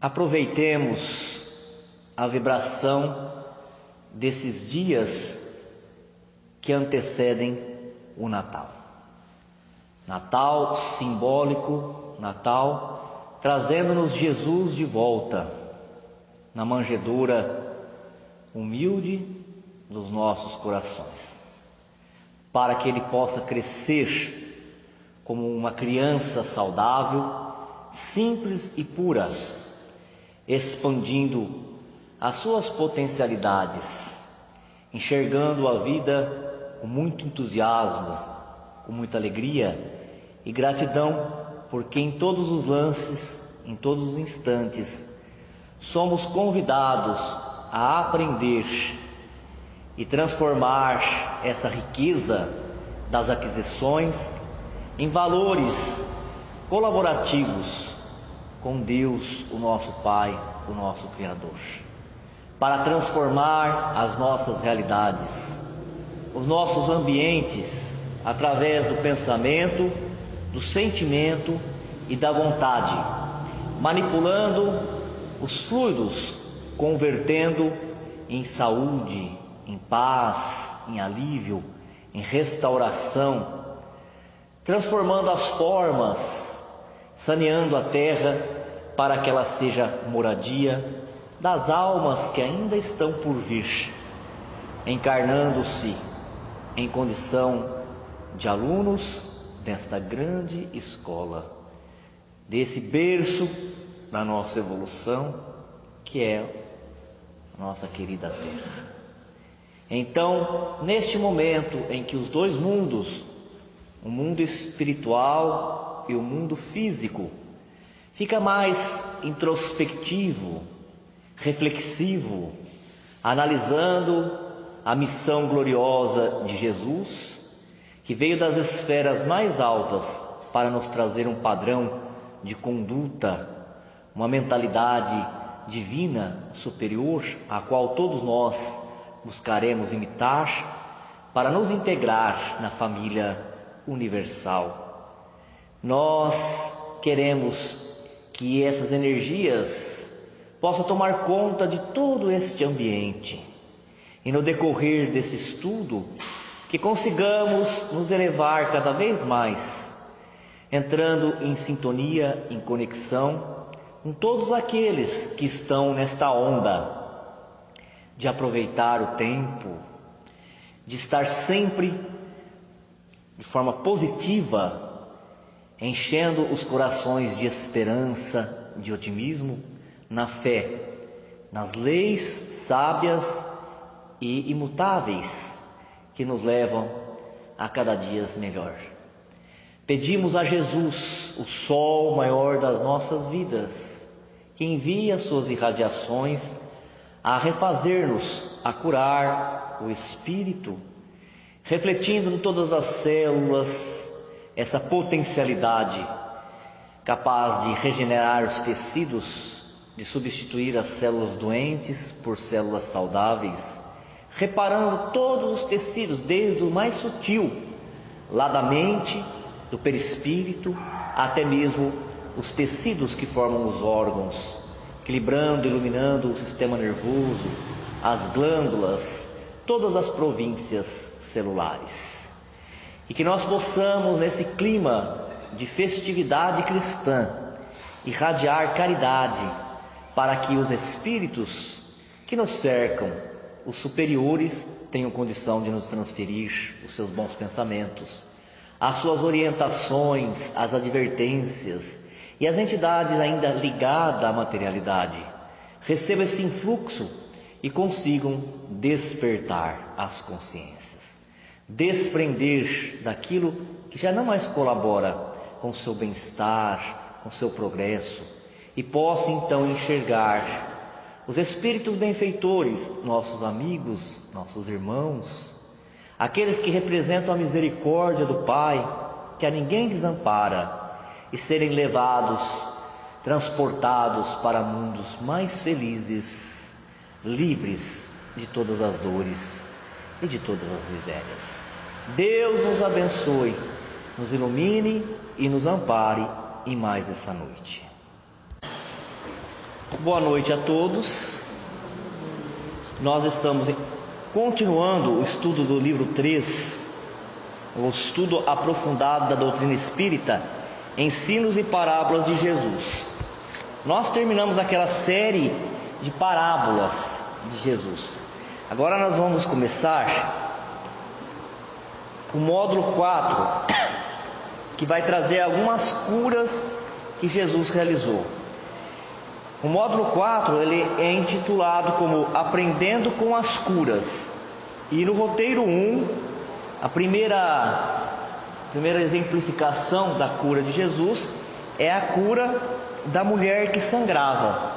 Aproveitemos a vibração desses dias que antecedem o Natal. Natal simbólico, Natal trazendo-nos Jesus de volta na manjedoura humilde dos nossos corações, para que Ele possa crescer como uma criança saudável, simples e pura, expandindo as suas potencialidades, enxergando a vida com muito entusiasmo, com muita alegria e gratidão, porque em todos os lances, em todos os instantes, somos convidados a aprender e transformar essa riqueza das aquisições em valores colaborativos com Deus, o nosso Pai, o nosso Criador, para transformar as nossas realidades, os nossos ambientes, através do pensamento, do sentimento e da vontade, manipulando os fluidos, convertendo em saúde, em paz, em alívio, em restauração, transformando as formas, saneando a terra para que ela seja moradia das almas que ainda estão por vir, encarnando-se em condição de alunos desta grande escola, desse berço da nossa evolução, que é a nossa querida Terra. Então, neste momento em que os dois mundos, o mundo espiritual e o mundo físico, fica mais introspectivo, reflexivo, analisando a missão gloriosa de Jesus, que veio das esferas mais altas para nos trazer um padrão de conduta, uma mentalidade divina superior, a qual todos nós buscaremos imitar para nos integrar na família universal. Nós queremos que essas energias possam tomar conta de todo este ambiente e no decorrer desse estudo que consigamos nos elevar cada vez mais, entrando em sintonia, em conexão com todos aqueles que estão nesta onda de aproveitar o tempo, de estar sempre de forma positiva, enchendo os corações de esperança, de otimismo, na fé, nas leis sábias e imutáveis que nos levam a cada dia melhor. Pedimos a Jesus, o sol maior das nossas vidas, que envie as suas irradiações a refazer-nos, a curar o espírito, refletindo em todas as células essa potencialidade capaz de regenerar os tecidos, de substituir as células doentes por células saudáveis, reparando todos os tecidos, desde o mais sutil, lá da mente, do perispírito, até mesmo os tecidos que formam os órgãos, equilibrando, iluminando o sistema nervoso, as glândulas, todas as províncias celulares. E que nós possamos, nesse clima de festividade cristã, irradiar caridade para que os espíritos que nos cercam, os superiores, tenham condição de nos transferir os seus bons pensamentos, as suas orientações, as advertências, e as entidades ainda ligadas à materialidade recebam esse influxo e consigam despertar as consciências, desprender daquilo que já não mais colabora com o seu bem-estar, com o seu progresso, e possam então enxergar os espíritos benfeitores, nossos amigos, nossos irmãos, aqueles que representam a misericórdia do Pai, que a ninguém desampara, e serem levados, transportados para mundos mais felizes, livres de todas as dores e de todas as misérias. Deus nos abençoe, nos ilumine e nos ampare em mais essa noite. Boa noite a todos. Nós estamos continuando o estudo do livro 3, o estudo aprofundado da doutrina espírita, ensinos e parábolas de Jesus. Nós terminamos aquela série de parábolas de Jesus. Agora nós vamos começar o módulo 4, que vai trazer algumas curas que Jesus realizou. O módulo 4 ele é intitulado como Aprendendo com as Curas. E no roteiro 1, a primeira exemplificação da cura de Jesus é a cura da mulher que sangrava.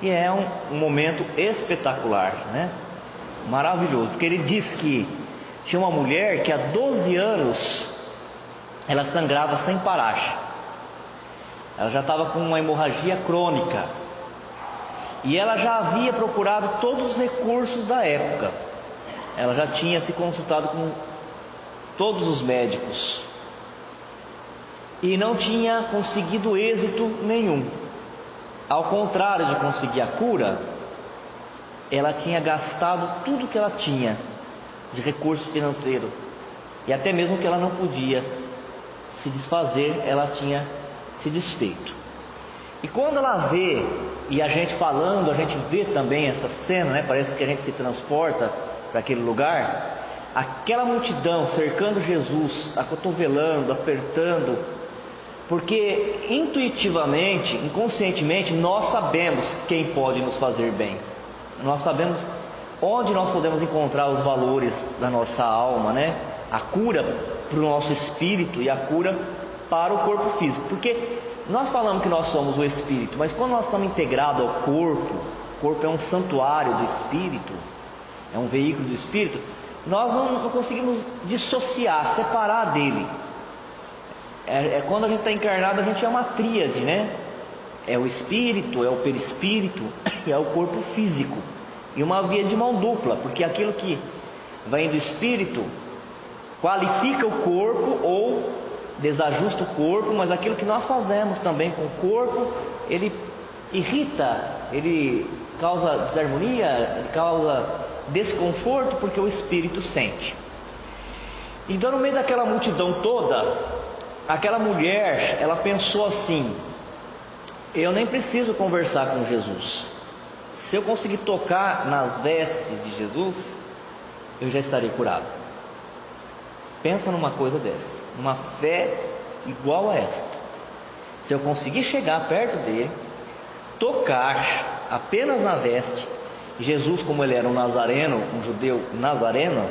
E é um momento espetacular, né? Maravilhoso, porque ele diz que tinha uma mulher que há 12 anos ela sangrava sem parar. Ela já estava com uma hemorragia crônica. E ela já havia procurado todos os recursos da época. Ela já tinha se consultado com todos os médicos. E não tinha conseguido êxito nenhum. Ao contrário de conseguir a cura, ela tinha gastado tudo que ela tinha de recurso financeiro. E até mesmo que ela não podia se desfazer, ela tinha se desfeito. E quando ela vê, e a gente falando, a gente vê também essa cena, né? Parece que a gente se transporta para aquele lugar. Aquela multidão cercando Jesus, acotovelando, apertando, porque intuitivamente, inconscientemente, nós sabemos quem pode nos fazer bem. Nós sabemos onde nós podemos encontrar os valores da nossa alma, né? A cura para o nosso espírito e a cura para o corpo físico. Porque nós falamos que nós somos o espírito, mas quando nós estamos integrados ao corpo, o corpo é um santuário do espírito, é um veículo do espírito, nós não conseguimos dissociar, separar dele. Quando a gente está encarnado, a gente é uma tríade, né? É o espírito, é o perispírito e é o corpo físico. E uma via de mão dupla, porque aquilo que vem do espírito qualifica o corpo ou desajusta o corpo, mas aquilo que nós fazemos também com o corpo, ele irrita, ele causa desarmonia, ele causa desconforto, porque o espírito sente. Então, no meio daquela multidão toda, aquela mulher, ela pensou assim: eu nem preciso conversar com Jesus. Se eu conseguir tocar nas vestes de Jesus, eu já estarei curado. Pensa numa coisa dessa, uma fé igual a esta. Se eu conseguir chegar perto dele, tocar apenas na veste. Jesus, como ele era um nazareno, um judeu nazareno,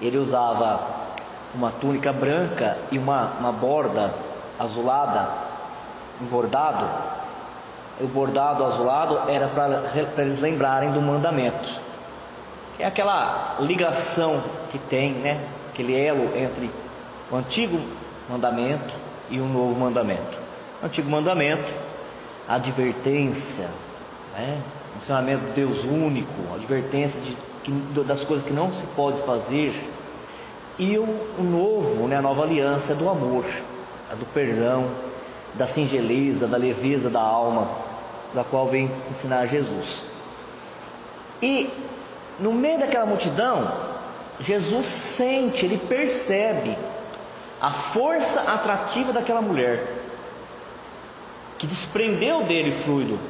ele usava uma túnica branca e uma borda azulada, um bordado. O bordado azulado era para eles lembrarem do mandamento. É aquela ligação que tem, né? Aquele elo entre o antigo mandamento e o novo mandamento. O antigo mandamento, a advertência, né? O ensinamento de Deus único, a advertência das coisas que não se pode fazer. E o novo, né? A nova aliança é do amor, a do perdão, da singeleza, da leveza da alma, da qual vem ensinar Jesus. E no meio daquela multidão, Jesus sente, ele percebe a força atrativa daquela mulher, que desprendeu dele fluido,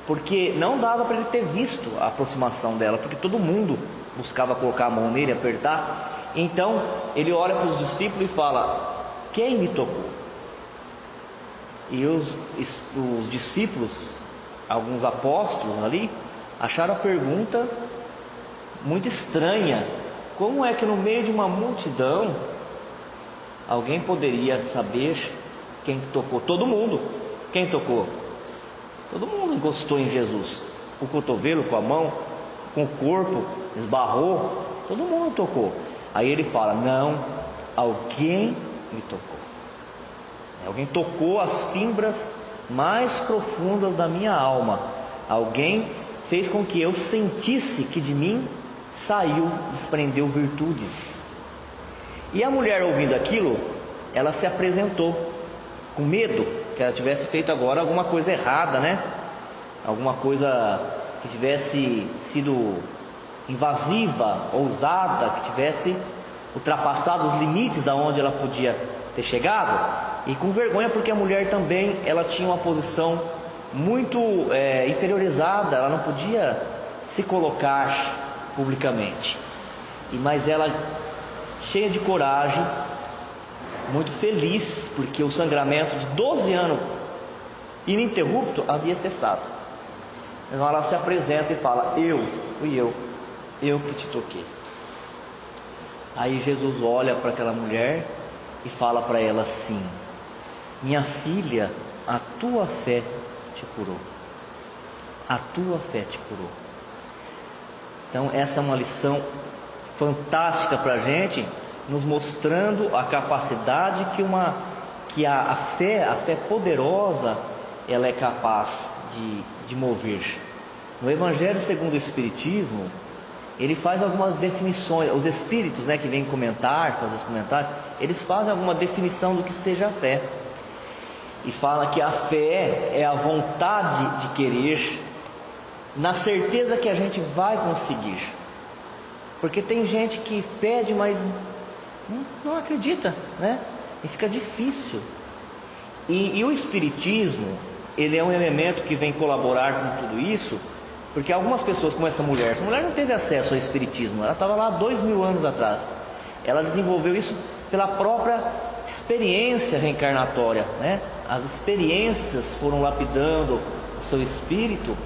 porque não dava para ele ter visto a aproximação dela, porque todo mundo buscava colocar a mão nele, apertar. Então ele olha para os discípulos e fala: quem me tocou? E os discípulos, alguns apóstolos ali, acharam a pergunta muito estranha. Como é que no meio de uma multidão alguém poderia saber quem tocou? Todo mundo. Quem tocou? Todo mundo encostou em Jesus. Com o cotovelo, com a mão, com o corpo, esbarrou. Todo mundo tocou. Aí ele fala: não, alguém me tocou. Alguém tocou as fibras mais profundas da minha alma. Alguém fez com que eu sentisse que de mim desprendeu virtudes. E a mulher, ouvindo aquilo, ela se apresentou com medo que ela tivesse feito agora alguma coisa errada, né? alguma coisa que tivesse sido invasiva, ousada, que tivesse ultrapassado os limites da onde ela podia ter chegado, e com vergonha porque a mulher também ela tinha uma posição muito inferiorizada, ela não podia se colocar publicamente. Mas ela, cheia de coragem, muito feliz, porque o sangramento de 12 anos ininterrupto havia cessado. Então ela se apresenta e fala: fui eu que te toquei. Aí Jesus olha para aquela mulher e fala para ela assim: minha filha, a tua fé te curou. A tua fé te curou. Então essa é uma lição fantástica para a gente, nos mostrando a capacidade que a fé poderosa, ela é capaz de mover. No Evangelho segundo o Espiritismo, ele faz algumas definições. Os espíritos, que vêm fazer esse comentário, eles fazem alguma definição do que seja a fé, e fala que a fé é a vontade de querer, na certeza que a gente vai conseguir. Porque tem gente que pede, mas não acredita, e fica difícil. E o Espiritismo, ele é um elemento que vem colaborar com tudo isso, porque algumas pessoas, como essa mulher não teve acesso ao Espiritismo, ela estava lá 2000 anos atrás, ela desenvolveu isso pela própria experiência reencarnatória, As experiências foram lapidando o seu espírito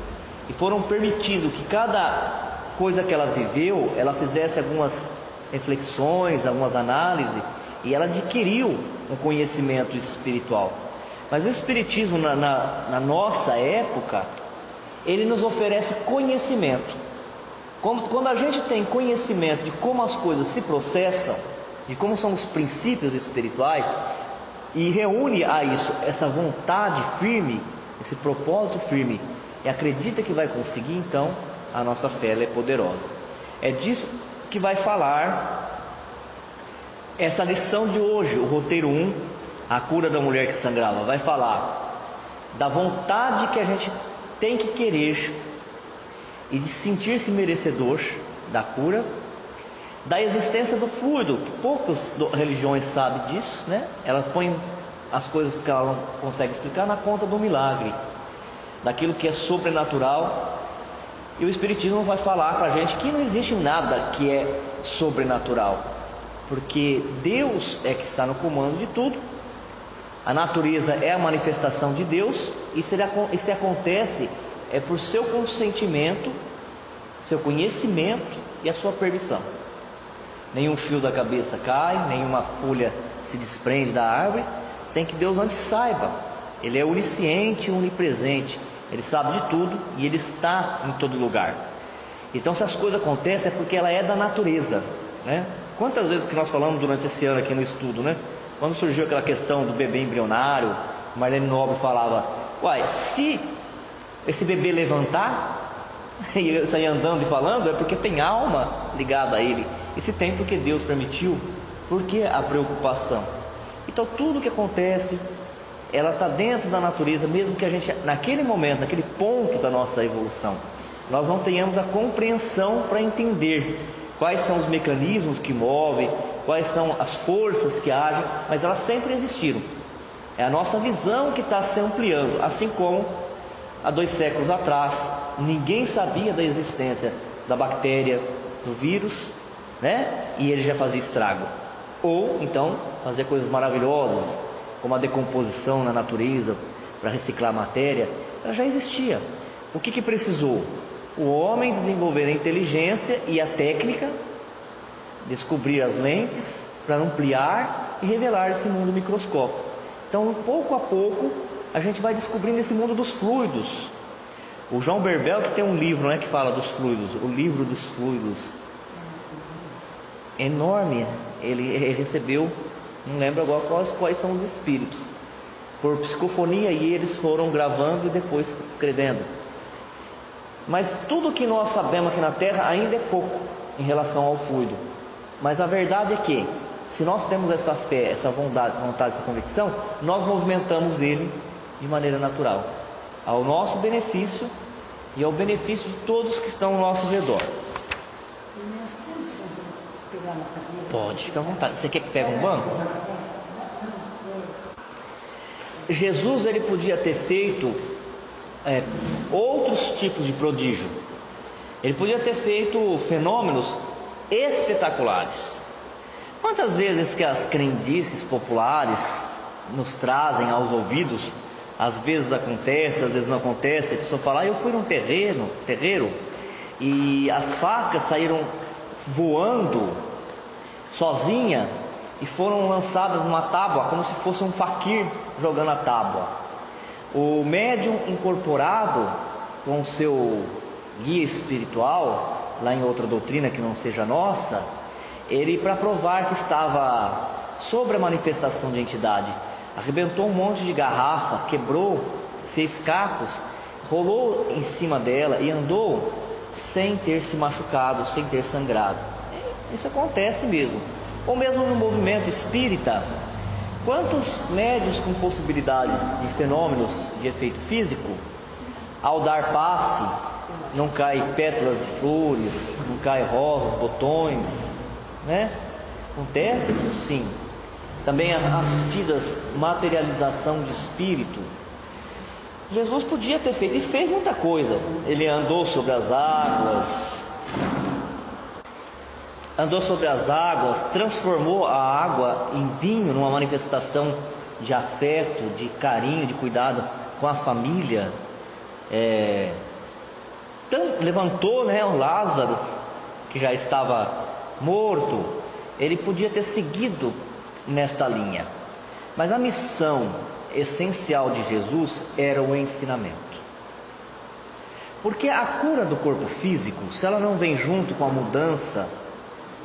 e foram permitindo que cada coisa que ela viveu, ela fizesse algumas reflexões, algumas análises, e ela adquiriu um conhecimento espiritual. Mas o Espiritismo na nossa época, ele nos oferece conhecimento. Quando a gente tem conhecimento de como as coisas se processam, de como são os princípios espirituais, e reúne a isso essa vontade firme, esse propósito firme, e acredita que vai conseguir, então a nossa fé ela é poderosa. É disso que vai falar essa lição de hoje, o roteiro 1, a cura da mulher que sangrava. Vai falar da vontade que a gente tem que querer e de sentir-se merecedor da cura, da existência do fluido. Poucas religiões sabem disso, Elas põem as coisas que ela não consegue explicar na conta do milagre, daquilo que é sobrenatural. E o Espiritismo vai falar para a gente que não existe nada que é sobrenatural, porque Deus é que está no comando de tudo. A natureza é a manifestação de Deus, e se acontece é por seu consentimento, seu conhecimento e a sua permissão. Nenhum fio da cabeça cai, nenhuma folha se desprende da árvore, sem que Deus antes saiba. Ele é onisciente e onipresente, Ele sabe de tudo e Ele está em todo lugar. Então, se as coisas acontecem, é porque ela é da natureza, Quantas vezes que nós falamos durante esse ano aqui no estudo, Quando surgiu aquela questão do bebê embrionário, Marlene Nobre falava: se esse bebê levantar e sair andando e falando, é porque tem alma ligada a ele. E se tem, porque Deus permitiu. Por que a preocupação? Então tudo que acontece, ela está dentro da natureza, mesmo que a gente, naquele momento, naquele ponto da nossa evolução, nós não tenhamos a compreensão para entender quais são os mecanismos que movem, quais são as forças que agem, mas elas sempre existiram. É a nossa visão que está se ampliando, assim como há 2 séculos atrás ninguém sabia da existência da bactéria, do vírus, e ele já fazia estrago. Ou então fazia coisas maravilhosas, como a decomposição na natureza para reciclar a matéria. Ela já existia. O que precisou? O homem desenvolver a inteligência e a técnica, descobrir as lentes para ampliar e revelar esse mundo microscópico. Então, pouco a pouco, a gente vai descobrindo esse mundo dos fluidos. O João Berbel, que tem um livro, que fala dos fluidos, o livro dos fluidos, enorme. Ele recebeu, não lembro agora quais são os espíritos, por psicofonia, e eles foram gravando e depois escrevendo. Mas tudo que nós sabemos aqui na Terra ainda é pouco em relação ao fluido. Mas a verdade é que, se nós temos essa fé, essa vontade, essa convicção, nós movimentamos ele de maneira natural, ao nosso benefício e ao benefício de todos que estão ao nosso redor. Pode, fica à vontade. Você quer que pegue um banco? Jesus, ele podia ter feito outros tipos de prodígio. Ele podia ter feito fenômenos espetaculares. Quantas vezes que as crendices populares nos trazem aos ouvidos, às vezes acontece, às vezes não acontece, a pessoa fala: eu fui num terreiro e as facas saíram voando sozinha e foram lançadas numa tábua, como se fosse um faquir jogando a tábua. O médium incorporado com o seu guia espiritual, lá em outra doutrina que não seja nossa, ele, para provar que estava sobre a manifestação de entidade, arrebentou um monte de garrafa, quebrou, fez cacos, rolou em cima dela e andou sem ter se machucado, sem ter sangrado. Isso acontece mesmo. Ou mesmo no movimento espírita, quantos médios com possibilidades de fenômenos de efeito físico, ao dar passe, não cai pétalas de flores, não cai rosas, botões, né? Acontece isso sim. Também as tidas materialização de espírito. Jesus podia ter feito, e fez muita coisa. Ele andou sobre as águas, transformou a água em vinho, numa manifestação de afeto, de carinho, de cuidado com as famílias. Levantou, o Lázaro, que já estava morto. Ele podia ter seguido nesta linha, mas a missão essencial de Jesus era o ensinamento. Porque a cura do corpo físico, se ela não vem junto com a mudança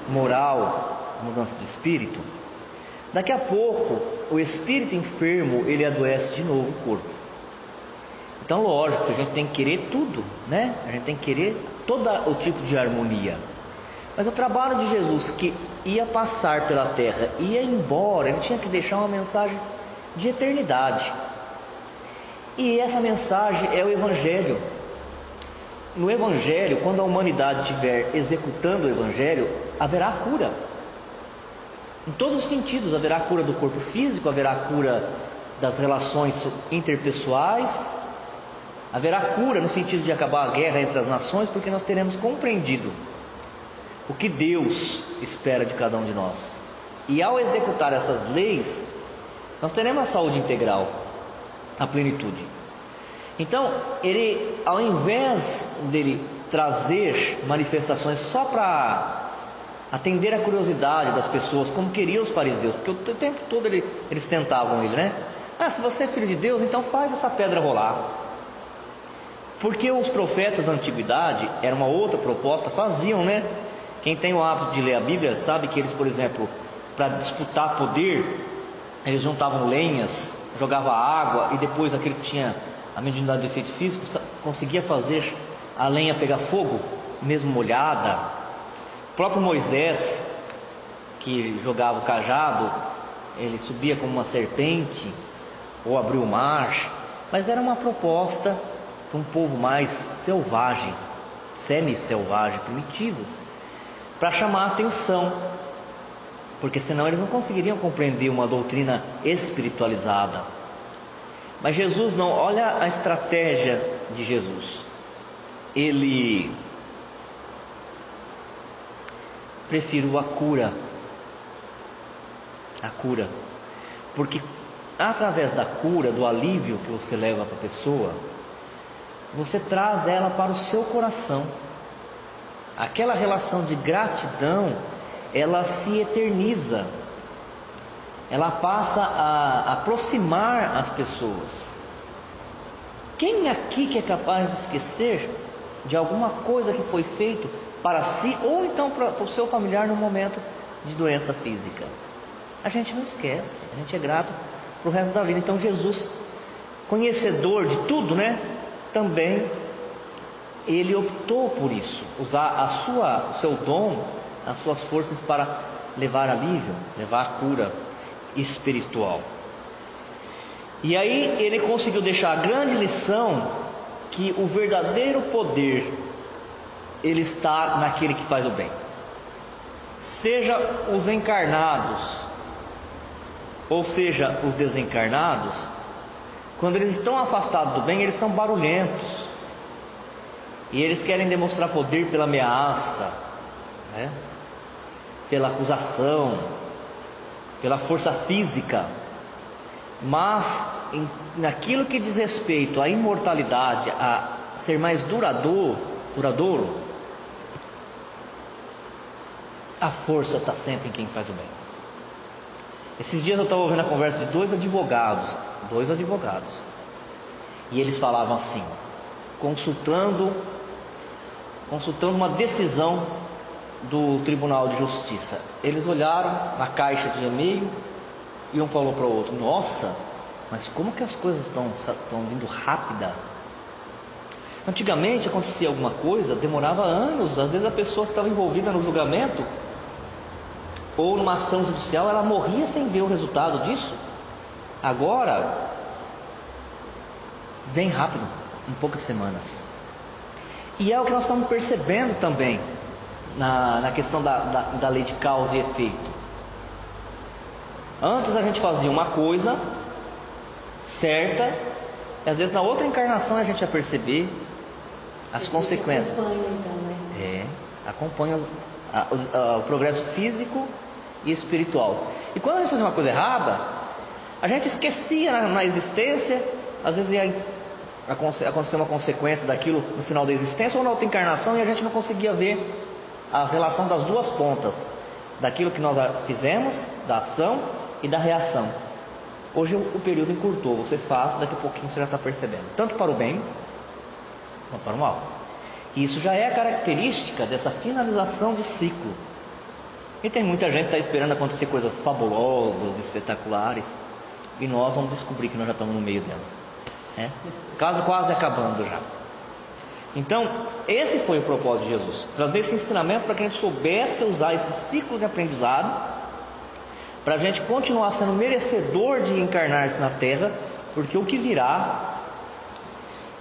moral, a mudança de espírito, daqui a pouco o espírito enfermo, ele adoece de novo o corpo. Então, lógico que a gente tem que querer tudo, né? A gente tem que querer todo o tipo de harmonia. Mas o trabalho de Jesus, que ia passar pela terra, ia embora, ele tinha que deixar uma mensagem de eternidade. E essa mensagem é o Evangelho. No Evangelho, quando a humanidade estiver executando o Evangelho, haverá cura. Em todos os sentidos, haverá cura do corpo físico, haverá cura das relações interpessoais, haverá cura no sentido de acabar a guerra entre as nações, porque nós teremos compreendido o que Deus espera de cada um de nós. E ao executar essas leis, nós teremos a saúde integral, a plenitude. Então, ele, ao invés dele trazer manifestações só para atender a curiosidade das pessoas, como queriam os fariseus, porque o tempo todo eles tentavam ele, né? Se você é filho de Deus, então faz essa pedra rolar. Porque os profetas da antiguidade, era uma outra proposta, faziam, né? Quem tem o hábito de ler a Bíblia sabe que eles, por exemplo, para disputar poder, eles juntavam lenhas, jogavam água, e depois aquele que tinha a mediunidade de efeito físico conseguia fazer a lenha pegar fogo, mesmo molhada. O próprio Moisés, que jogava o cajado, ele subia como uma serpente, ou abriu o mar. Mas era uma proposta para um povo mais selvagem, semi-selvagem, primitivo, para chamar a atenção, porque senão eles não conseguiriam compreender uma doutrina espiritualizada. Mas Jesus não, olha a estratégia de Jesus. Ele preferiu a cura, porque através da cura, do alívio que você leva para a pessoa, você traz ela para o seu coração. Aquela relação de gratidão, ela se eterniza, ela passa a aproximar as pessoas. Quem aqui que é capaz de esquecer de alguma coisa que foi feito para si, ou então para o seu familiar no momento de doença física? A gente não esquece, a gente é grato para o resto da vida. Então Jesus, conhecedor de tudo, né? Também ele optou por isso, usar o seu dom, as suas forças para levar alívio, levar a cura espiritual. E aí ele conseguiu deixar a grande lição que o verdadeiro poder, ele está naquele que faz o bem. Seja os encarnados, ou seja os desencarnados, quando eles estão afastados do bem, eles são barulhentos. E eles querem demonstrar poder pela ameaça, né? Pela acusação, pela força física. Mas naquilo que diz respeito à imortalidade, a ser mais duradouro, a força está sempre em quem faz o bem. Esses dias eu estava ouvindo a conversa de dois advogados, e eles falavam assim, consultando uma decisão do Tribunal de Justiça. Eles olharam na caixa de e-mail e um falou para o outro: nossa, mas como que as coisas estão vindo rápida? Antigamente acontecia alguma coisa, demorava anos. Às vezes a pessoa que estava envolvida no julgamento ou numa ação judicial, ela morria sem ver o resultado disso. Agora vem rápido, em poucas semanas. E é o que nós estamos percebendo também na questão da lei de causa e efeito. Antes a gente fazia uma coisa certa, e às vezes na outra encarnação a gente ia perceber as consequências. Acompanha, então, né? Acompanha o progresso físico e espiritual. E quando a gente fazia uma coisa errada, a gente esquecia na existência. Às vezes ia acontecer uma consequência daquilo no final da existência ou na outra encarnação, e a gente não conseguia ver a relação das duas pontas, daquilo que nós fizemos, da ação e da reação. Hoje o período encurtou, você faz, daqui a pouquinho você já está percebendo, tanto para o bem quanto para o mal. E isso já é a característica dessa finalização de ciclo. E tem muita gente que está esperando acontecer coisas fabulosas, espetaculares, e nós vamos descobrir que nós já estamos no meio dela, né? Caso quase acabando já. Então, esse foi o propósito de Jesus, trazer esse ensinamento para que a gente soubesse usar esse ciclo de aprendizado, para a gente continuar sendo merecedor de encarnar-se na Terra, porque o que virá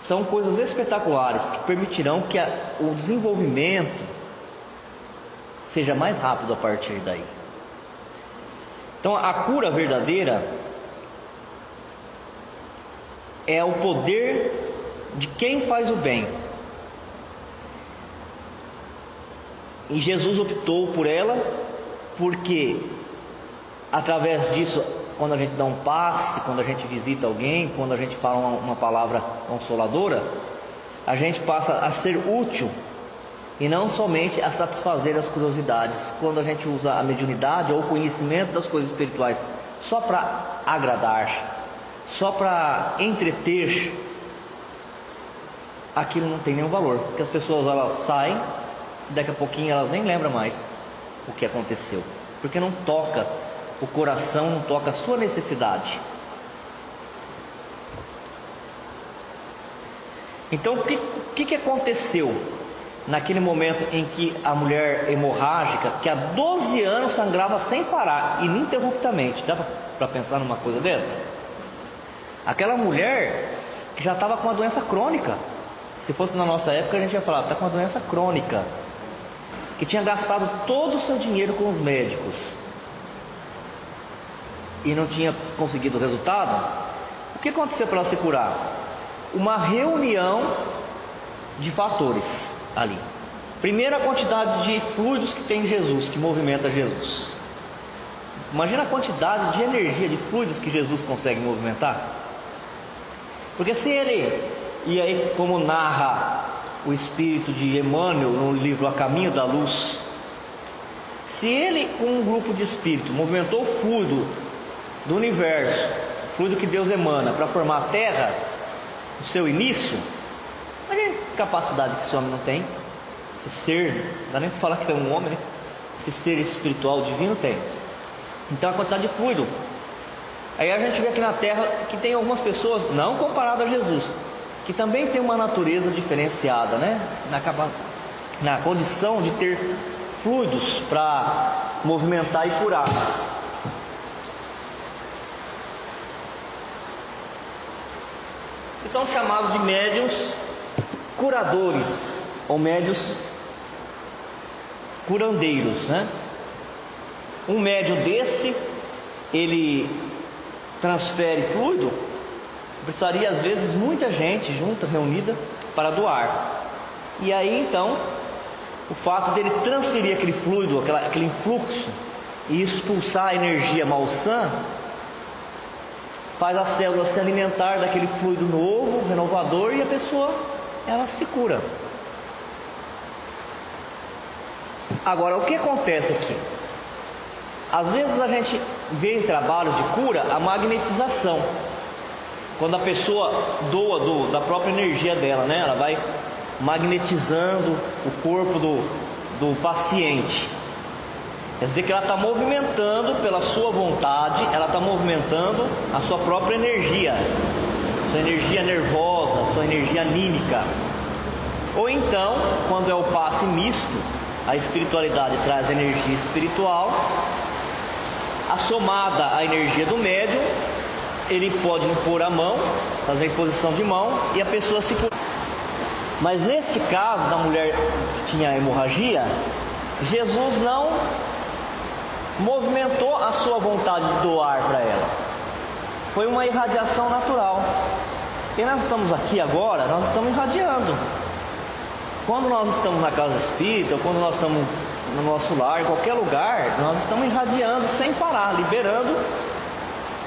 são coisas espetaculares que permitirão que o desenvolvimento seja mais rápido a partir daí. Então, a cura verdadeira é o poder de quem faz o bem. E Jesus optou por ela, porque através disso, quando a gente dá um passe, quando a gente visita alguém, quando a gente fala uma palavra consoladora, a gente passa a ser útil e não somente a satisfazer as curiosidades. Quando a gente usa a mediunidade ou o conhecimento das coisas espirituais só para agradar, só para entreter, aquilo não tem nenhum valor, porque as pessoas elas saem, daqui a pouquinho elas nem lembram mais o que aconteceu, porque não toca o coração, não toca a sua necessidade. Então o que aconteceu naquele momento em que a mulher hemorrágica, que há 12 anos sangrava sem parar, ininterruptamente? Dá para pensar numa coisa dessa? Aquela mulher que já estava com uma doença crônica. Se fosse na nossa época, a gente ia falar: está com uma doença crônica, que tinha gastado todo o seu dinheiro com os médicos e não tinha conseguido resultado. O que aconteceu para ela se curar? Uma reunião de fatores ali. Primeiro, a quantidade de fluidos que tem em Jesus, que movimenta Jesus. Imagina a quantidade de energia, de fluidos que Jesus consegue movimentar. Porque se ele, e aí como narra o espírito de Emmanuel no livro A Caminho da Luz, se ele, com um grupo de espírito, movimentou o fluido do universo, o fluido que Deus emana para formar a Terra, no seu início, olha a capacidade que esse homem não tem, esse ser, não dá nem para falar que é um homem, né? Esse ser espiritual divino tem. Então a quantidade de fluido. Aí a gente vê aqui na Terra que tem algumas pessoas, não comparado a Jesus, que também tem uma natureza diferenciada, né? Na condição de ter fluidos para movimentar e curar. Que são chamados de médiuns curadores ou médios curandeiros, né? Um médium desse, ele transfere fluido, precisaria às vezes muita gente junta, reunida, para doar. E aí então, o fato dele transferir aquele fluido, aquele influxo, e expulsar a energia malsã, faz a célula se alimentar daquele fluido novo, renovador, e a pessoa, ela se cura. Agora, o que acontece aqui? Às vezes a gente vê em trabalhos de cura a magnetização. Quando a pessoa doa da própria energia dela, né? Ela vai magnetizando o corpo do paciente. Quer dizer que ela está movimentando pela sua vontade, ela está movimentando a sua própria energia, sua energia nervosa, sua energia anímica. Ou então, quando é o passe misto, a espiritualidade traz energia espiritual, assomada à energia do médium, ele pode impor a mão, fazer imposição de mão e a pessoa se cura. Mas neste caso da mulher que tinha hemorragia, Jesus não movimentou a sua vontade de doar para ela. Foi uma irradiação natural. E nós estamos aqui agora, nós estamos irradiando. Quando nós estamos na casa espírita, ou quando nós estamos no nosso lar, em qualquer lugar, nós estamos irradiando sem parar, liberando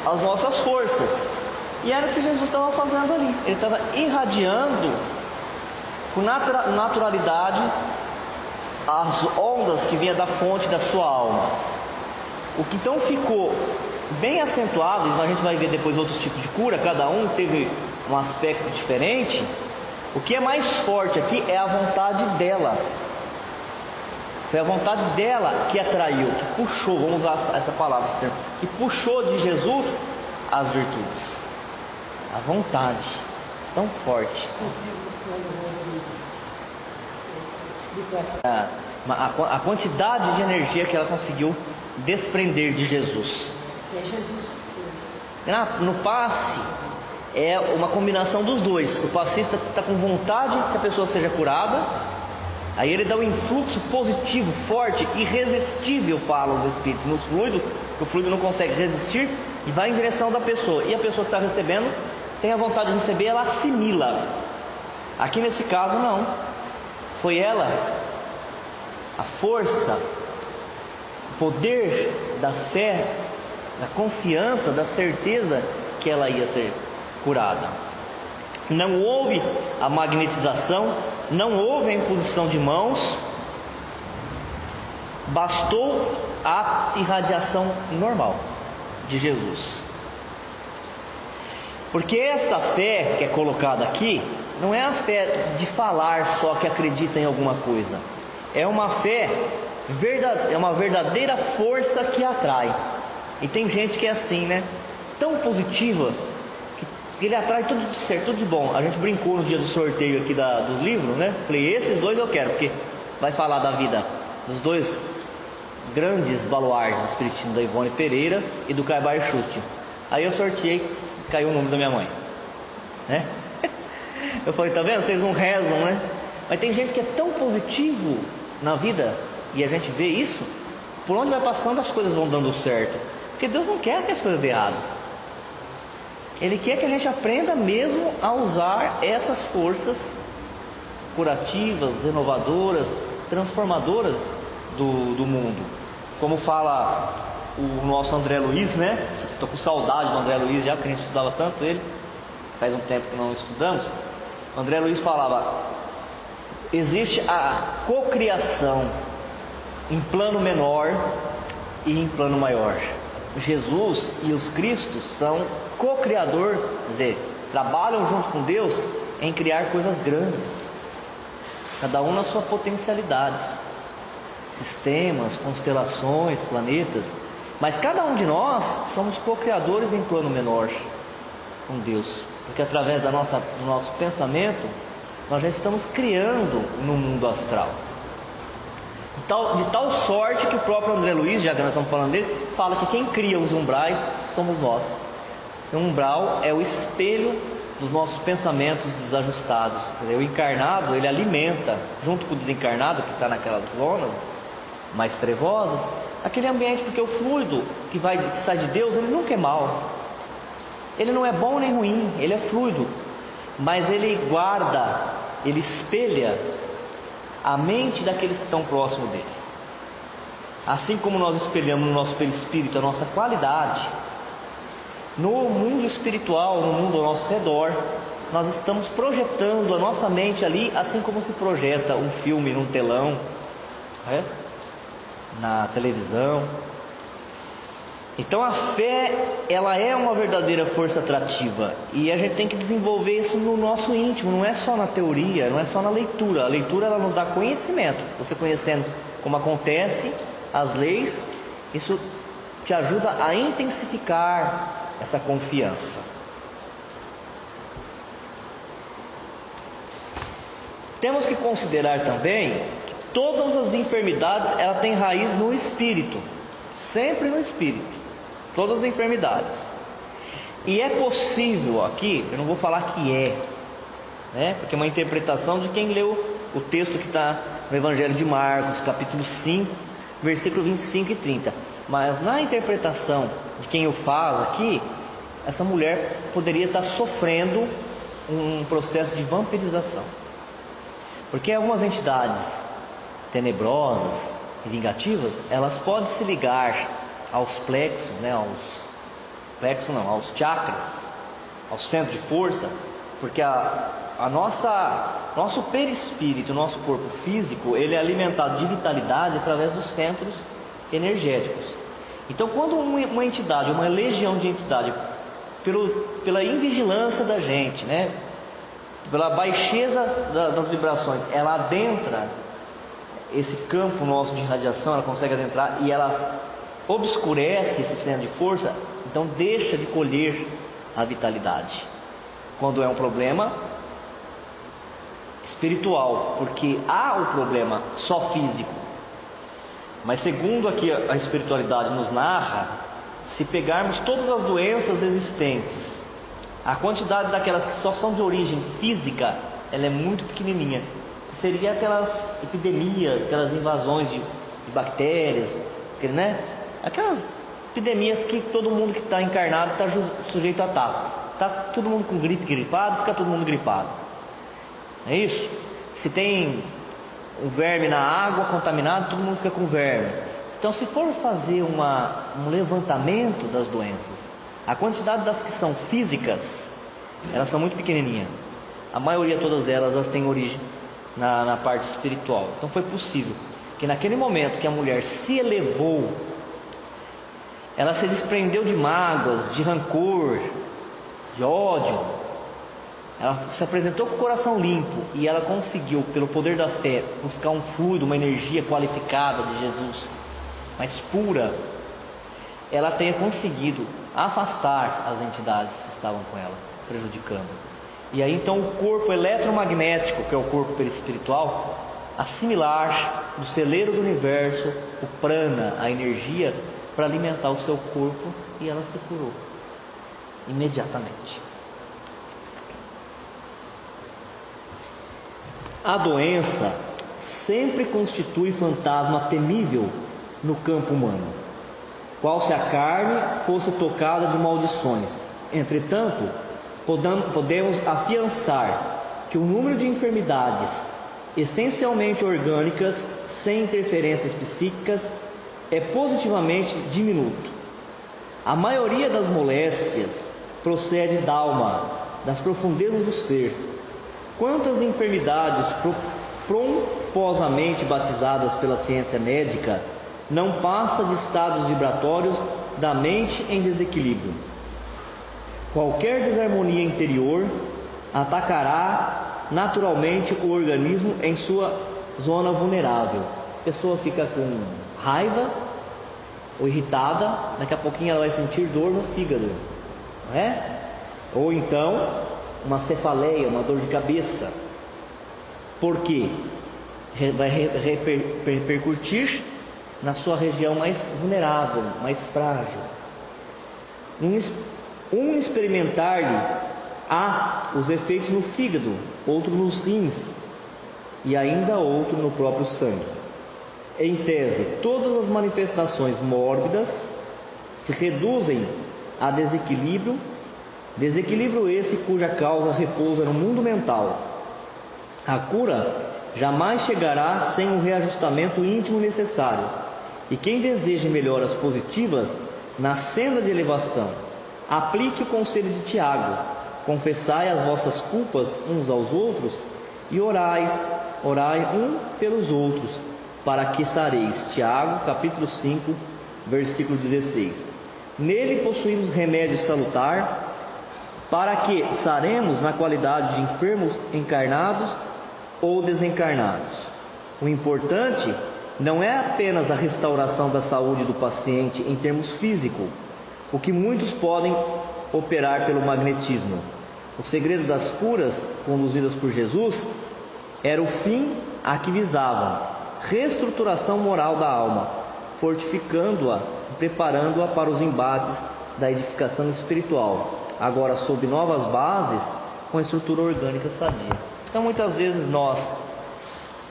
as nossas forças. E era o que Jesus estava fazendo ali. Ele estava irradiando com naturalidade as ondas que vinham da fonte da sua alma. O que então ficou bem acentuado, e a gente vai ver depois outros tipos de cura, cada um teve um aspecto diferente. O que é mais forte aqui é a vontade dela. Foi a vontade dela que atraiu, que puxou, vamos usar essa palavra, que puxou de Jesus as virtudes. A vontade tão forte. A quantidade de energia que ela conseguiu desprender de Jesus. É Jesus. No passe é uma combinação dos dois. O passista está com vontade que a pessoa seja curada, aí ele dá um influxo positivo, forte, irresistível, falam os espíritos, no fluido, que o fluido não consegue resistir, e vai em direção da pessoa. E a pessoa que está recebendo tem a vontade de receber, ela assimila. Aqui nesse caso não. Foi ela, a força, o poder da fé, da confiança, da certeza que ela ia ser curada. Não houve a magnetização, não houve a imposição de mãos, bastou a irradiação normal de Jesus. Porque essa fé que é colocada aqui não é a fé de falar só que acredita em alguma coisa. É uma fé é uma verdadeira força que atrai. E tem gente que é assim, né? Tão positiva que ele atrai tudo de certo, tudo de bom. A gente brincou no dia do sorteio aqui dos livros, né? Falei, esses dois eu quero, porque vai falar da vida dos dois grandes baluartes do espiritismo, da Ivone Pereira e do Caio Barchuti. Aí eu sorteei, caiu o nome da minha mãe, né? Eu falei, tá vendo? Vocês não rezam, né? Mas tem gente que é tão positivo na vida, e a gente vê isso, por onde vai passando as coisas vão dando certo. Porque Deus não quer que as coisas dêem errado. Ele quer que a gente aprenda mesmo a usar essas forças curativas, renovadoras, transformadoras do mundo. Como fala o nosso André Luiz, né? Estou com saudade do André Luiz já, porque a gente estudava tanto ele. Faz um tempo que não estudamos. O André Luiz falava: existe a cocriação em plano menor e em plano maior. Jesus e os Cristos são co-criador, quer dizer, trabalham junto com Deus em criar coisas grandes, cada um na sua potencialidade, sistemas, constelações, planetas, mas cada um de nós somos co-criadores em plano menor com Deus, porque através do nosso pensamento nós já estamos criando no mundo astral. De tal sorte que o próprio André Luiz, já que nós estamos falando dele, fala que quem cria os umbrais somos nós. O umbral é o espelho dos nossos pensamentos desajustados. O encarnado, ele alimenta, junto com o desencarnado, que está naquelas zonas mais trevosas, aquele ambiente, porque o fluido que sai de Deus, ele nunca é mal. Ele não é bom nem ruim, ele é fluido. Mas ele guarda, ele espelha a mente daqueles que estão próximos dele. Assim como nós espelhamos no nosso perispírito a nossa qualidade, no mundo espiritual, no mundo ao nosso redor, nós estamos projetando a nossa mente ali, assim como se projeta um filme num telão, na televisão. Então a fé, ela é uma verdadeira força atrativa, e a gente tem que desenvolver isso no nosso íntimo, não é só na teoria, não é só na leitura. A leitura, ela nos dá conhecimento. Você conhecendo como acontece as leis, isso te ajuda a intensificar essa confiança. Temos que considerar também que todas as enfermidades, ela tem raiz no espírito, sempre no espírito, todas as enfermidades. E é possível aqui, eu não vou falar que é, porque é uma interpretação de quem leu o texto que está no Evangelho de Marcos, capítulo 5, versículo 25 e 30. Mas na interpretação de quem o faz aqui, essa mulher poderia estar sofrendo um processo de vampirização. Porque algumas entidades tenebrosas e vingativas, elas podem se ligar aos plexos, aos chakras, ao centro de força, porque nosso perispírito, nosso corpo físico, ele é alimentado de vitalidade através dos centros energéticos. Então, quando uma entidade, uma legião de entidade, pela invigilância da gente, pela baixeza das vibrações, ela adentra esse campo nosso de radiação, ela consegue adentrar e ela obscurece esse centro de força, então deixa de colher a vitalidade. Quando é um problema espiritual, porque há o problema só físico. Mas segundo aqui a espiritualidade nos narra, se pegarmos todas as doenças existentes, a quantidade daquelas que só são de origem física, ela é muito pequenininha. Seria aquelas epidemias, aquelas invasões de bactérias, aquelas epidemias que todo mundo que está encarnado está sujeito a estar. Está todo mundo com gripe, gripado, fica todo mundo gripado. É isso? Se tem um verme na água contaminado, todo mundo fica com verme. Então, se for fazer um levantamento das doenças, a quantidade das que são físicas, elas são muito pequenininhas. A maioria, todas elas têm origem na parte espiritual. Então foi possível que naquele momento que a mulher se elevou, ela se desprendeu de mágoas, de rancor, de ódio, ela se apresentou com o coração limpo e ela conseguiu, pelo poder da fé, buscar um fluido, uma energia qualificada de Jesus, mais pura. Ela tenha conseguido afastar as entidades que estavam com ela, prejudicando. E aí então o corpo eletromagnético, que é o corpo perispiritual, assimilar do celeiro do universo o prana, a energia, para alimentar o seu corpo, e ela se curou imediatamente. A doença sempre constitui fantasma temível no campo humano, qual se a carne fosse tocada de maldições. Entretanto, podemos afiançar que o número de enfermidades essencialmente orgânicas, sem interferências psíquicas, é positivamente diminuto. A maioria das moléstias procede da alma, das profundezas do ser. Quantas enfermidades pomposamente batizadas pela ciência médica não passa de estados vibratórios da mente em desequilíbrio? Qualquer desarmonia interior atacará naturalmente o organismo em sua zona vulnerável. A pessoa fica com raiva ou irritada, daqui a pouquinho ela vai sentir dor no fígado, não é? Ou então uma cefaleia, uma dor de cabeça. Por quê? Vai repercutir na sua região mais vulnerável, mais frágil. Um experimentar-lhe há os efeitos no fígado, outro nos rins e ainda outro no próprio sangue. Em tese, todas as manifestações mórbidas se reduzem a desequilíbrio esse cuja causa repousa no mundo mental. A cura jamais chegará sem o reajustamento íntimo necessário, e quem deseja melhoras positivas na senda de elevação, aplique o conselho de Tiago: confessai as vossas culpas uns aos outros e orai um pelos outros, para que sareis. Tiago, capítulo 5, versículo 16. Nele possuímos remédio salutar, para que saremos na qualidade de enfermos encarnados ou desencarnados. O importante não é apenas a restauração da saúde do paciente em termos físicos, o que muitos podem operar pelo magnetismo. O segredo das curas conduzidas por Jesus era o fim a que visavam: reestruturação moral da alma, fortificando-a e preparando-a para os embates da edificação espiritual, agora sob novas bases, com a estrutura orgânica sadia. Então, muitas vezes nós,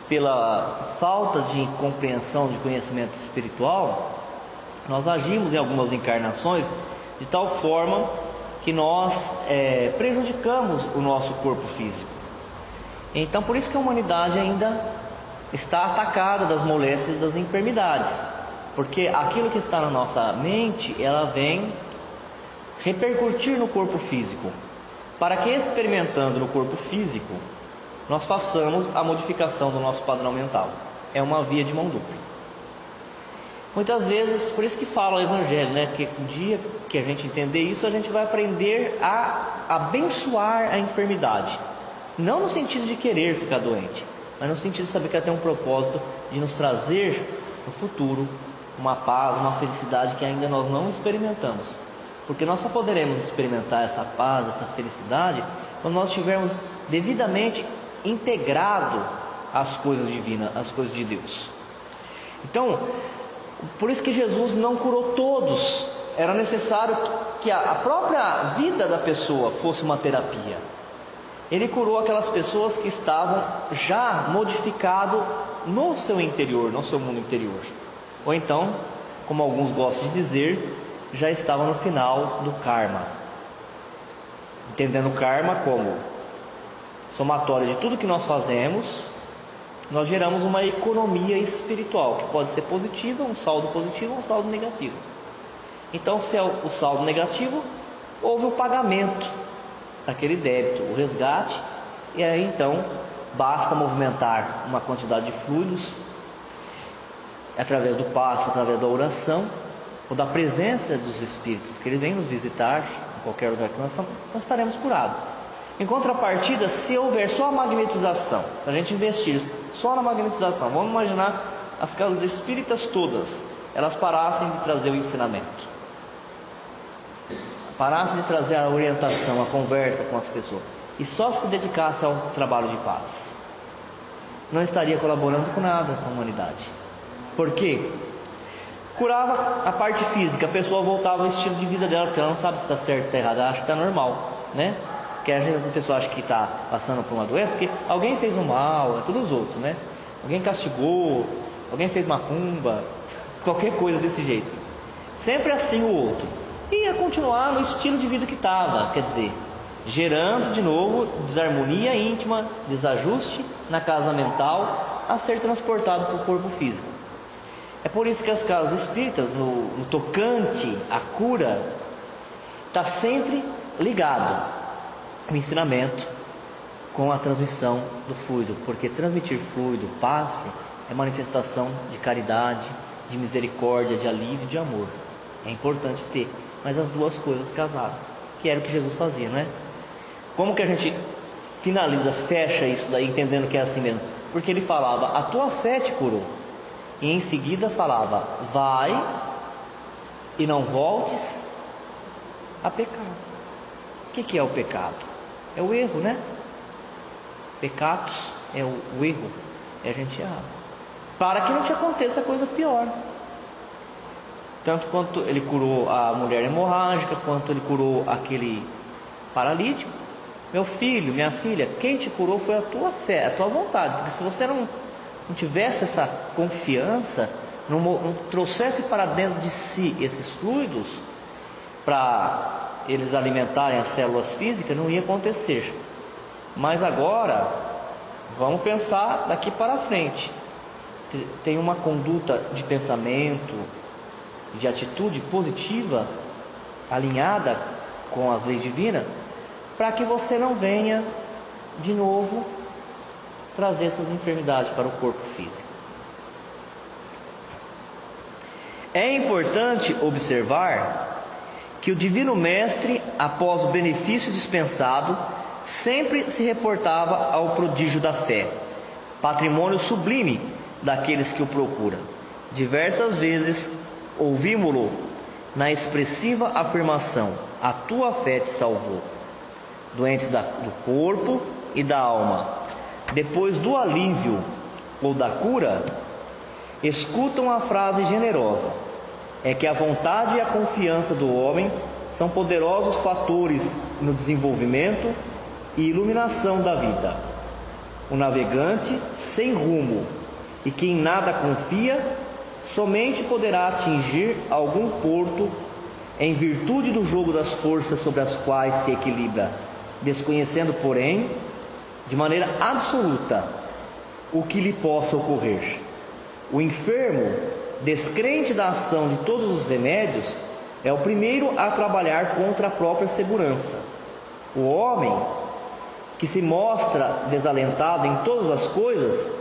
pela falta de compreensão, de conhecimento espiritual, nós agimos em algumas encarnações de tal forma que nós prejudicamos o nosso corpo físico. Então, por isso que a humanidade ainda está atacada das moléstias e das enfermidades, porque aquilo que está na nossa mente, ela vem repercutir no corpo físico, para que, experimentando no corpo físico, nós façamos a modificação do nosso padrão mental. É uma via de mão dupla. Muitas vezes, por isso que fala o Evangelho, né? Que um dia que a gente entender isso, a gente vai aprender a abençoar a enfermidade. Não no sentido de querer ficar doente, mas no sentido de saber que ela tem um propósito de nos trazer no futuro uma paz, uma felicidade que ainda nós não experimentamos. Porque nós só poderemos experimentar essa paz, essa felicidade, quando nós estivermos devidamente integrado às coisas divinas, às coisas de Deus. Então, por isso que Jesus não curou todos. Era necessário que a própria vida da pessoa fosse uma terapia. Ele curou aquelas pessoas que estavam já modificadas no seu interior, no seu mundo interior. Ou então, como alguns gostam de dizer, já estavam no final do karma. Entendendo o karma como somatório de tudo que nós fazemos, nós geramos uma economia espiritual, que pode ser positiva, um saldo positivo ou um saldo negativo. Então, se é o saldo negativo, houve o pagamento daquele débito, o resgate, e aí então basta movimentar uma quantidade de fluidos através do passe, através da oração ou da presença dos Espíritos, porque eles vêm nos visitar em qualquer lugar que nós estaremos curados. Em contrapartida, se houver só a magnetização, se a gente investir só na magnetização, vamos imaginar as casas espíritas todas, elas parassem de trazer o ensinamento, parassem de trazer a orientação, a conversa com as pessoas, e só se dedicasse ao trabalho de paz, não estaria colaborando com nada com a humanidade. Por quê? Curava a parte física, a pessoa voltava ao estilo de vida dela, porque ela não sabe se está certo ou está errado, ela acha que está normal, né? Porque às vezes a pessoa acha que está passando por uma doença, porque alguém fez um mal, é todos os outros, né? Alguém castigou, alguém fez macumba, qualquer coisa desse jeito. Sempre assim o outro. E ia continuar no estilo de vida que estava, quer dizer, gerando de novo desarmonia íntima, desajuste na casa mental, a ser transportado para o corpo físico. É por isso que as casas espíritas, no tocante à cura, está sempre ligado o ensinamento com a transmissão do fluido, porque transmitir fluido, passe, é manifestação de caridade, de misericórdia, de alívio, de amor. É importante ter, mas as duas coisas casadas, que era o que Jesus fazia, não é? Como que a gente finaliza, fecha isso daí, entendendo que é assim mesmo? Porque ele falava: a tua fé te curou, e em seguida falava: vai e não voltes a pecar. O que é o pecado? É o erro, né? Pecados é o erro, é a gente errar, para que não te aconteça coisa pior. Tanto quanto ele curou a mulher hemorrágica, quanto ele curou aquele paralítico, Meu filho, minha filha, quem te curou foi a tua fé, a tua vontade. Porque se você não tivesse essa confiança, não trouxesse para dentro de si esses fluidos, para eles alimentarem as células físicas, não ia acontecer. Mas agora, vamos pensar daqui para frente. Tem uma conduta de pensamento, de atitude positiva, alinhada com as leis divinas, para que você não venha de novo trazer essas enfermidades para o corpo físico. É importante observar que o Divino Mestre, após o benefício dispensado, sempre se reportava ao prodígio da fé, patrimônio sublime daqueles que o procuram. Diversas vezes ouvimos-lo na expressiva afirmação: a tua fé te salvou. Doentes do corpo e da alma, depois do alívio ou da cura, escutam a frase generosa: é que a vontade e a confiança do homem são poderosos fatores no desenvolvimento e iluminação da vida. O navegante sem rumo e que em nada confia, somente poderá atingir algum porto em virtude do jogo das forças sobre as quais se equilibra, desconhecendo, porém, de maneira absoluta o que lhe possa ocorrer. O enfermo, descrente da ação de todos os remédios, é o primeiro a trabalhar contra a própria segurança. O homem que se mostra desalentado em todas as coisas,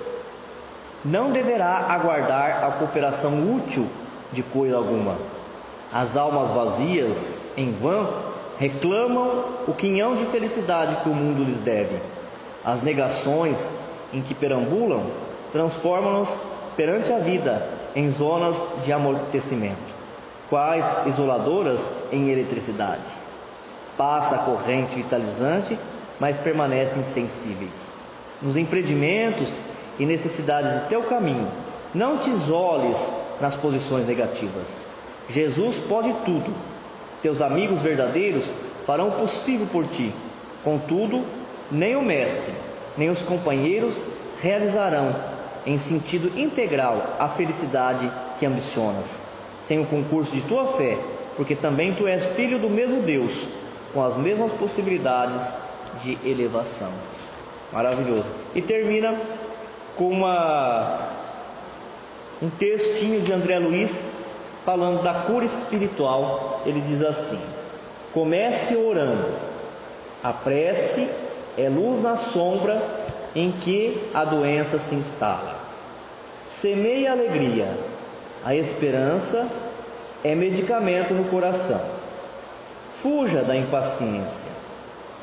não deverá aguardar a cooperação útil de coisa alguma. As almas vazias, em vão, reclamam o quinhão de felicidade que o mundo lhes deve. As negações em que perambulam transformam-nos perante a vida em zonas de amortecimento, quais isoladoras em eletricidade. Passa a corrente vitalizante, mas permanecem insensíveis. Nos empreendimentos e necessidades de teu caminho, não te isoles nas posições negativas. Jesus pode tudo. Teus amigos verdadeiros farão o possível por ti. Contudo, nem o mestre, nem os companheiros realizarão em sentido integral a felicidade que ambicionas, sem o concurso de tua fé, porque também tu és filho do mesmo Deus, com as mesmas possibilidades de elevação. Maravilhoso. E termina com um textinho de André Luiz falando da cura espiritual. Ele diz assim: comece orando. A prece é luz na sombra em que a doença se instala. Semeie a alegria. A esperança é medicamento no coração. Fuja da impaciência.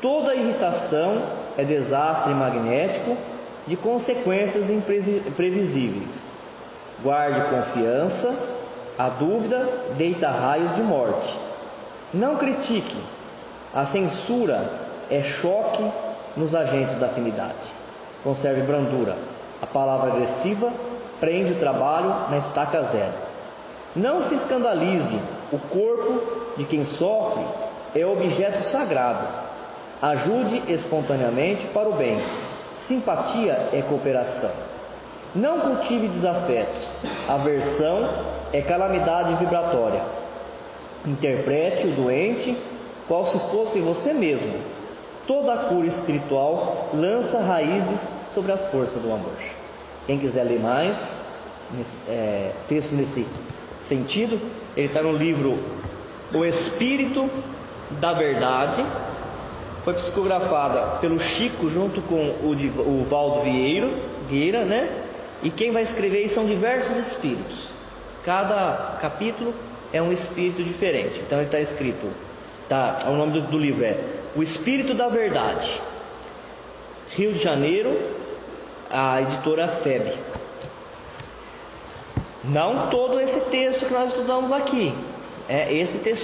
Toda irritação é desastre magnético de consequências imprevisíveis. Guarde confiança. A dúvida deita raios de morte. Não critique. A censura é choque nos agentes da afinidade. Conserve brandura. A palavra agressiva prende o trabalho na estaca zero. Não se escandalize. O corpo de quem sofre é objeto sagrado. Ajude espontaneamente para o bem. Simpatia é cooperação. Não cultive desafetos. Aversão é calamidade vibratória. Interprete o doente qual se fosse você mesmo. Toda a cura espiritual lança raízes sobre a força do amor. Quem quiser ler mais texto nesse sentido, ele está no livro O Espírito da Verdade. Foi psicografada pelo Chico junto com o Valdo Vieira, né? E quem vai escrever aí são diversos espíritos. Cada capítulo é um espírito diferente. Então ele está escrito, o nome do livro é O Espírito da Verdade, Rio de Janeiro, a editora FEB. Não todo esse texto que nós estudamos aqui, é esse texto